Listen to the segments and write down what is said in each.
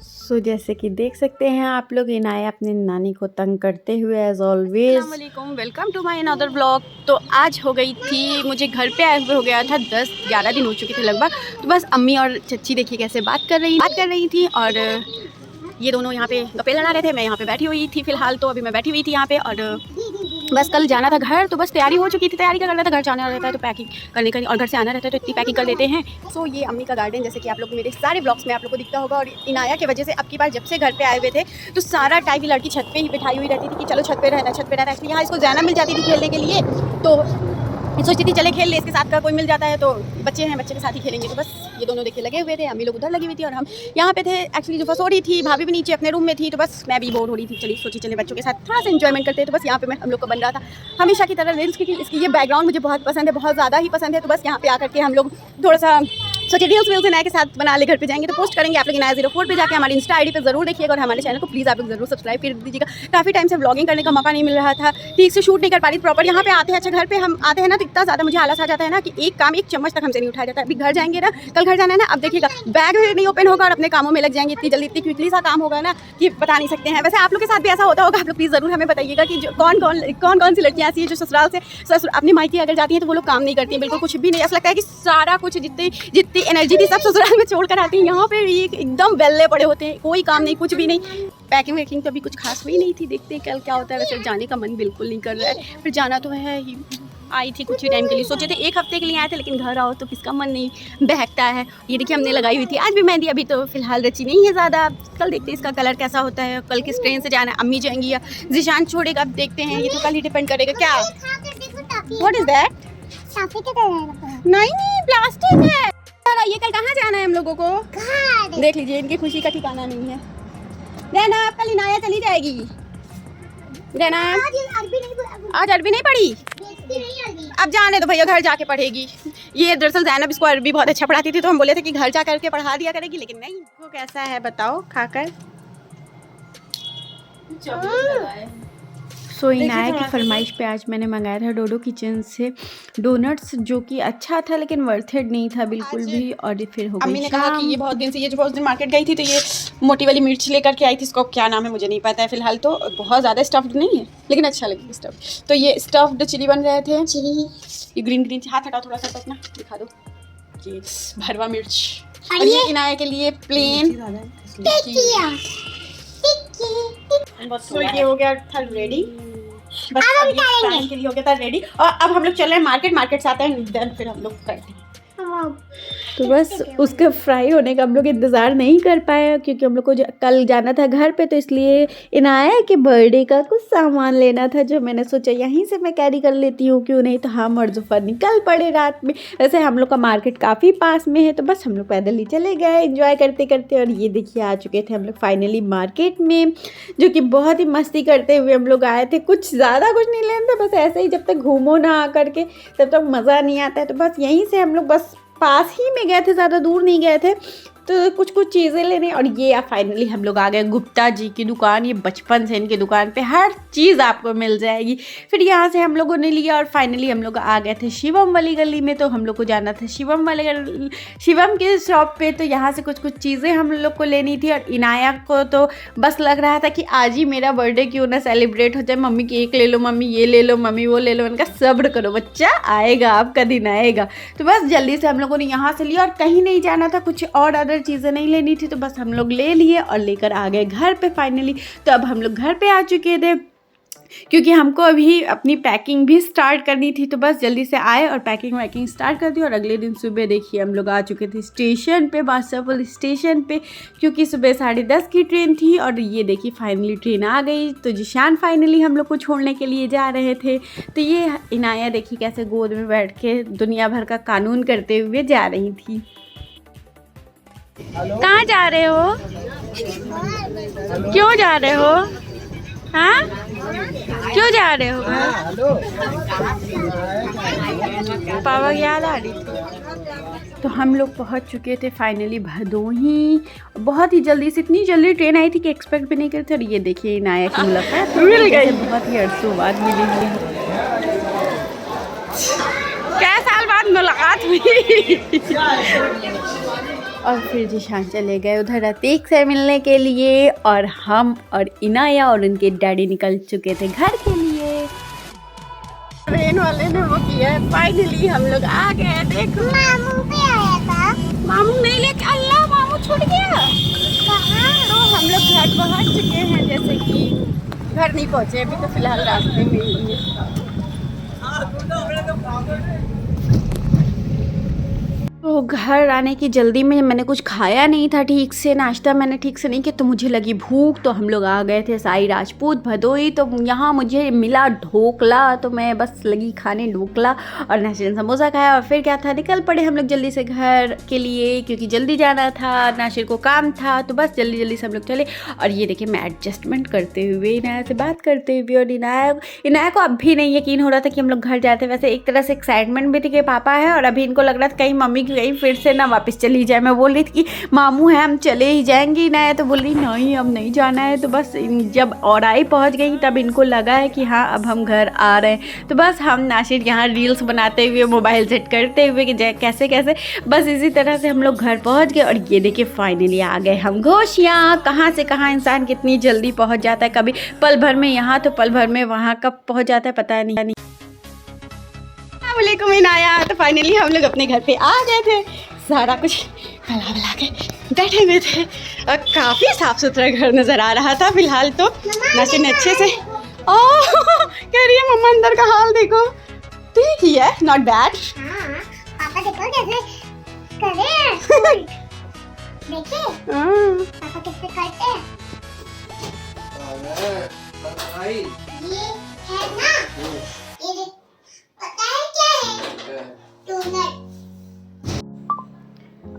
सो जैसे कि देख सकते हैं आप लोग, इनाया अपनी नानी को तंग करते हुए एज ऑलवेज। अस्सलाम वालेकुम, welcome to my another blog. तो आज हो गई थी, मुझे घर पे आए हुए हो गया था 10-11 दिन हो चुके थे लगभग। तो बस अम्मी और चच्ची देखिए कैसे बात कर रही थी और ये दोनों यहाँ पे गप्पे लड़ा रहे थे। मैं यहाँ पे बैठी हुई थी, फिलहाल तो अभी मैं बैठी हुई थी यहाँ पे। और बस कल जाना था घर, तो बस तैयारी हो चुकी थी, तैयारी का करना था। घर जाना रहता है तो पैकिंग करने का, और घर से आना रहता है तो इतनी पैकिंग कर लेते हैं। सो ये अम्मी का गार्डन, जैसे कि आप लोग मेरे सारे ब्लॉग्स में आप लोग को दिखता होगा। और इनाया की वजह से अब की बार जब से घर पे आए हुए थे तो सारा टाइम ये लड़की छत पे ही बिठाई हुई रहती थी कि चलो छत पे रहना है। इसलिए यहाँ इसको जाना मिल जाती थी खेलने के लिए, तो सोचती थी चले खेल ले, इसके साथ का कोई मिल जाता है तो बच्चे हैं, बच्चे के साथ ही खेलेंगे। तो बस ये दोनों देखिए लगे हुए थे, अम्मी लोग उधर लगी हुई थी और हम यहाँ पे थे। एक्चुअली जो सो रही थी, भाभी भी नीचे अपने रूम में थी, तो बस मैं भी बोर हो रही थी। चले बच्चों के साथ थोड़ा सा एंजॉयमेंट करते हैं। तो बस यहाँ पे मैं हम लोग को बन रहा था हमेशा की तरह रील्स की। इसकी ये बैकग्राउंड मुझे बहुत पसंद है, बहुत ज़्यादा ही पसंद है। तो बस यहाँ पे आकर के हम लोग थोड़ा सा सोचिए रील्स इनाया के साथ बना ले। घर पे जाएंगे तो पोस्ट करेंगे। आप लोग इनाया 04 पे जाके हमारी इंस्टा आईडी पे जरूर देखिएगा और हमारे चैनल को प्लीज़ आप लोग जरूर सब्सक्राइब कर दीजिएगा। काफ़ी टाइम से व्लॉगिंग करने का मौका नहीं मिल रहा था, ठीक से शूट नहीं कर पा रही प्रॉपर। यहाँ पे आते हैं, अच्छा घर पे हम आते हैं ना तो इतना ज़्यादा मुझे आलस आ जाता है ना कि एक काम एक चम्मच तक हमसे नहीं उठाया जाता है। अभी घर जाएंगे ना, कल घर जाना है ना, अब देखिएगा बैग नहीं ओपन होगा और अपने कामों में लग जाएंगे। इतनी जल्दी इतनी क्विकली सा काम होगा ना कि बता नहीं सकते हैं। वैसे आप लोग के साथ भी ऐसा होता होगा, आप लोग प्लीज़ जरूर हमें बताइएगा कि कौन सी लड़कियाँ ऐसी हैं जो ससुराल से अपनी मायके अगर जाती हैं तो वो लोग काम नहीं करती हैं, बिल्कुल कुछ भी नहीं। ऐसा लगता है कि सारा कुछ जितनी एनर्जी थी सब ससुराल में छोड़ कर आती हैं। यहाँ पे एकदम वेल्ले पड़े होते हैं, कोई काम नहीं, कुछ भी नहीं। पैकिंग वैकिंग तो अभी कुछ खास हुई नहीं थी, देखते हैं कल क्या होता है। वैसे जाने का मन बिल्कुल नहीं कर रहा है, फिर जाना तो है ही। आई थी कुछ ही टाइम के लिए, सोचे थे 1 हफ्ते के लिए आए थे, लेकिन घर आओ तो किसका मन नहीं बहकता है। ये देखिए हमने लगाई हुई थी आज भी मेहंदी, अभी तो फिलहाल रची नहीं है ज़्यादा। कल देखते हैं इसका कलर कैसा होता है, कल किस ट्रेन से जाना है, अम्मी जाएंगी या जिशान छोड़ेगा, अब देखते हैं। ये तो कल ही डिपेंड करेगा। क्या व्हाट इज दैट? नहीं प्लास्टिक है ये। कल कहाँ जाना है हम लोगों को? देख लीजिए, इनकी खुशी का ठिकाना नहीं है। रहना कल इनाया चली जाएगी। रहना आज अरबी नहीं पढ़ी, अब जाने तो भैया घर जाके पढ़ेगी। ये दरअसल ज़ैनब इसको अरबी बहुत अच्छा पढ़ाती थी, तो हम बोले थे कि घर जा करके पढ़ा दिया करेगी, लेकिन नहीं। वो कैसा है बताओ खाकर? सो इनाया की फरमाइश पे आज मैंने मंगाया था डोडो किचन से डोनट्स, जो कि अच्छा था लेकिन वर्थ इट नहीं था बिल्कुल भी। और फिर हो गई अम्मी ने कहा कि ये बहुत दिन से, ये जो बहुत दिन मार्केट गई थी तो ये मोटी वाली मिर्च लेकर के आई थी। इसको क्या नाम है मुझे नहीं पता है फिलहाल, तो बहुत ज़्यादा स्टफ्ड नहीं है लेकिन अच्छा लगे स्टफ्ड। तो ये स्टफ्ड चिली बन रहे थे, ये ग्रीन हाथ हटाओ थोड़ा सा अपना, दिखा दो। ये भरवा मिर्च, और ये इनाया के लिए प्लेन। तो ये हो गया था रेडी, बस अब के लिए हो गया था रेडी। और अब हम लोग चल रहे हैं मार्केट से आते हैं, देन फिर हम लोग करते हैं। तो बस उसके फ्राई होने का हम लोग इंतज़ार नहीं कर पाए, क्योंकि हम लोग को कल जाना था घर पे, तो इसलिए इनाया के बर्थडे का कुछ सामान लेना था, जो मैंने सोचा यहीं से मैं कैरी कर लेती हूँ, क्यों नहीं। तो हम और जुफर निकल पड़े रात में। वैसे हम लोग का मार्केट काफ़ी पास में है, तो बस हम लोग पैदल ही चले गए एंजॉय करते करते। और ये देखिए आ चुके थे हम लोग फाइनली मार्केट में, जो कि बहुत ही मस्ती करते हुए हम लोग आए थे। कुछ ज़्यादा कुछ नहीं लेना था, बस ऐसे ही जब तक घूमो ना आ करके तब तक मज़ा नहीं आता है। तो बस यहीं से हम लोग बस पास ही में गए थे, ज़्यादा दूर नहीं गए थे, तो कुछ चीज़ें लेने। और ये फाइनली हम लोग आ गए गुप्ता जी की दुकान। ये बचपन से इनकी दुकान पे हर चीज़ आपको मिल जाएगी। फिर यहाँ से हम लोगों ने लिया और फाइनली हम लोग आ गए थे शिवम वाली गली में। तो हम लोग को जाना था शिवम के शॉप पे। तो यहाँ से कुछ चीज़ें हम लोग को लेनी थी। और इनाया को तो बस लग रहा था कि आज ही मेरा बर्थडे क्यों ना सेलिब्रेट हो जाए। मम्मी केक ले लो, मम्मी ये ले लो, मम्मी वो ले लो। उनका सब्र करो बच्चा, आएगा आपका दिन आएगा। तो बस जल्दी से हम लोगों ने यहाँ से लिया और कहीं नहीं जाना था, कुछ और अदर चीज़ें नहीं लेनी थी, तो बस हम लोग ले लिए और लेकर आ गए घर पे फाइनली। तो अब हम लोग घर पे आ चुके थे, क्योंकि हमको अभी अपनी पैकिंग भी स्टार्ट करनी थी। तो बस जल्दी से आए और पैकिंग वैकिंग स्टार्ट कर दी। और अगले दिन सुबह देखिए हम लोग आ चुके थे स्टेशन पे, बादशाहपुर स्टेशन पे, क्योंकि सुबह 10:30 की ट्रेन थी। और ये देखिए फाइनली ट्रेन आ गई। तो जिशान फाइनली हम लोग को छोड़ने के लिए जा रहे थे। तो ये इनाया देखिए कैसे गोद में बैठ के दुनिया भर का कानून करते हुए जा रही थी। कहाँ जा रहे हो? क्यों जा रहे हो? हाँ क्यों जा रहे हो? पापा की याद आ रही थी। तो हम लोग पहुँच चुके थे फाइनली भदोही। बहुत ही जल्दी से, इतनी जल्दी ट्रेन आई थी कि एक्सपेक्ट भी नहीं कर थे। और ये देखिए इनाया की मुलाकात मिल गई, बहुत ही अरसों बाद मिली है। क्या साल बाद मुलाकात हुई। और फिर जीशान चले गए उधर अतीक से मिलने के लिए, और हम और इनाया और उनके डैडी निकल चुके थे घर के लिए। ट्रेन वाले ने वो किया है, फाइनली हम लोग आ गए। देखो मामू भी आया था। मामू नहीं लेके, अल्लाह मामू छूट गया। कहाँ? तो हम लोग घर पहुंच चुके हैं, जैसे कि घर नहीं पहुंचे अभी, तो फिलहाल रास्ते में ही हैं। तो घर आने की जल्दी में मैंने कुछ खाया नहीं था ठीक से, नाश्ता मैंने ठीक से नहीं किया, तो मुझे लगी भूख। तो हम लोग आ गए थे साई राजपूत भदोई। तो यहाँ मुझे मिला ढोकला, तो मैं बस लगी खाने ढोकला और नाशिर समोसा खाया। और फिर क्या था, निकल पड़े हम लोग जल्दी से घर के लिए, क्योंकि जल्दी जाना था, नाशिर को काम था। तो बस जल्दी जल्दी से हम लोग चले। और ये देखिए मैं एडजस्टमेंट करते हुए, इनाया से बात करते हुए, और इनाया को अब भी नहीं यकीन हो रहा था कि हम लोग घर जाते। वैसे एक तरह से एक्साइटमेंट भी थी कि पापा है, और अभी इनको लग रहा था कहीं मम्मी कहीं फिर से ना वापस चली जाए। मैं बोल रही थी कि मामू है हम चले ही जाएंगे ना, तो बोल रही नहीं अब नहीं जाना है। तो बस जब औराई पहुंच गई तब इनको लगा है कि हाँ अब हम घर आ रहे हैं। तो बस हम नाशिर यहाँ रील्स बनाते हुए, मोबाइल सेट करते हुए कि कैसे कैसे बस इसी तरह से हम लोग घर पहुंच गए। और ये देखिए फाइनली आ गए हम घोशियाँ। कहाँ से कहाँ इंसान कितनी जल्दी पहुँच जाता है, कभी पल भर में यहाँ तो पल भर में वहाँ, कब पहुँच जाता है पता नहीं। वालेकुम इनाया। तो फाइनली हम लोग अपने घर पे आ गए थे, सारा कुछ खला बला के बैठे हुए थे, और काफ़ी साफ सुथरा घर नज़र आ रहा था फिलहाल। तो नाशिर ने अच्छे से कह रही है मम्मा अंदर का हाल देखो, ठीक ही है, नॉट बैड। हाँ, पापा देखो कैसे करे हैं। देखिए पापा कैसे करते हैं। ये है ना, ये पता है क्या है, डोनट।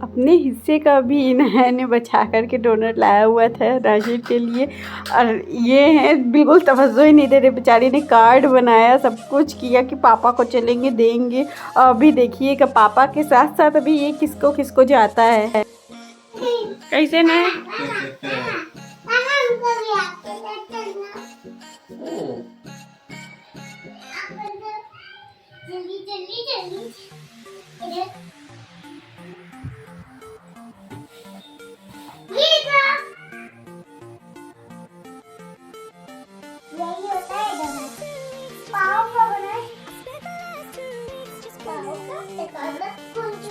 अपने हिस्से का भी इनाया ने बचा करके डोनट लाया हुआ था नाशिर के लिए। और ये है बिल्कुल तवज्जो ही नहीं दे रहे, बेचारी ने कार्ड बनाया, सब कुछ किया कि पापा को चलेंगे देंगे। और अभी देखिए कि पापा के साथ साथ अभी ये किसको किसको जाता है। कैसे ना मामा हमको भी आपके साथ चलना। जल्दी जल्दी जल्दी इधर ये यही होता है डोनट। पाव का बना है, पाव का एक आधा कुछ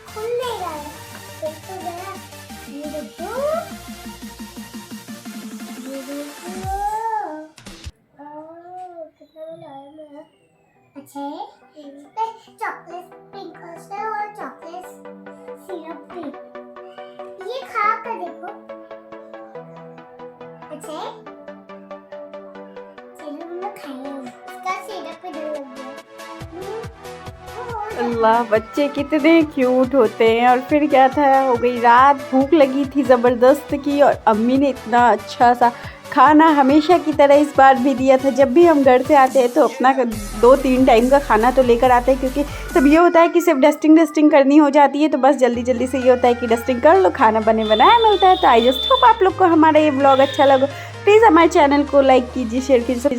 खुल नहीं रहा है। एक तो जरा ये देखो, ये देखो, कितना बनाया मैं। अच्छा है, इस पे चॉकलेट स्प्रिंकल्स है और चॉकलेट सिरप भी। ये खा कर देखो। अच्छा है, चलो हम लोग खाएंगे। इसका सिरप पे डल लग गया। अल्लाह बच्चे कितने क्यूट होते हैं। और फिर क्या था, हो गई रात, भूख लगी थी ज़बरदस्त की, और अम्मी ने इतना अच्छा सा खाना हमेशा की तरह इस बार भी दिया था। जब भी हम घर से आते हैं तो अपना 2-3 टाइम का खाना तो लेकर आते हैं, क्योंकि तब ये होता है कि सिर्फ डस्टिंग करनी हो जाती है। तो बस जल्दी जल्दी से ये होता है कि डस्टिंग कर लो, खाना बने बनाया मिलता है। तो आई जस्ट होप आप लोग को हमारा ये ब्लॉग अच्छा लगा। प्लीज़ हमारे चैनल को लाइक कीजिए, शेयर कीजिए।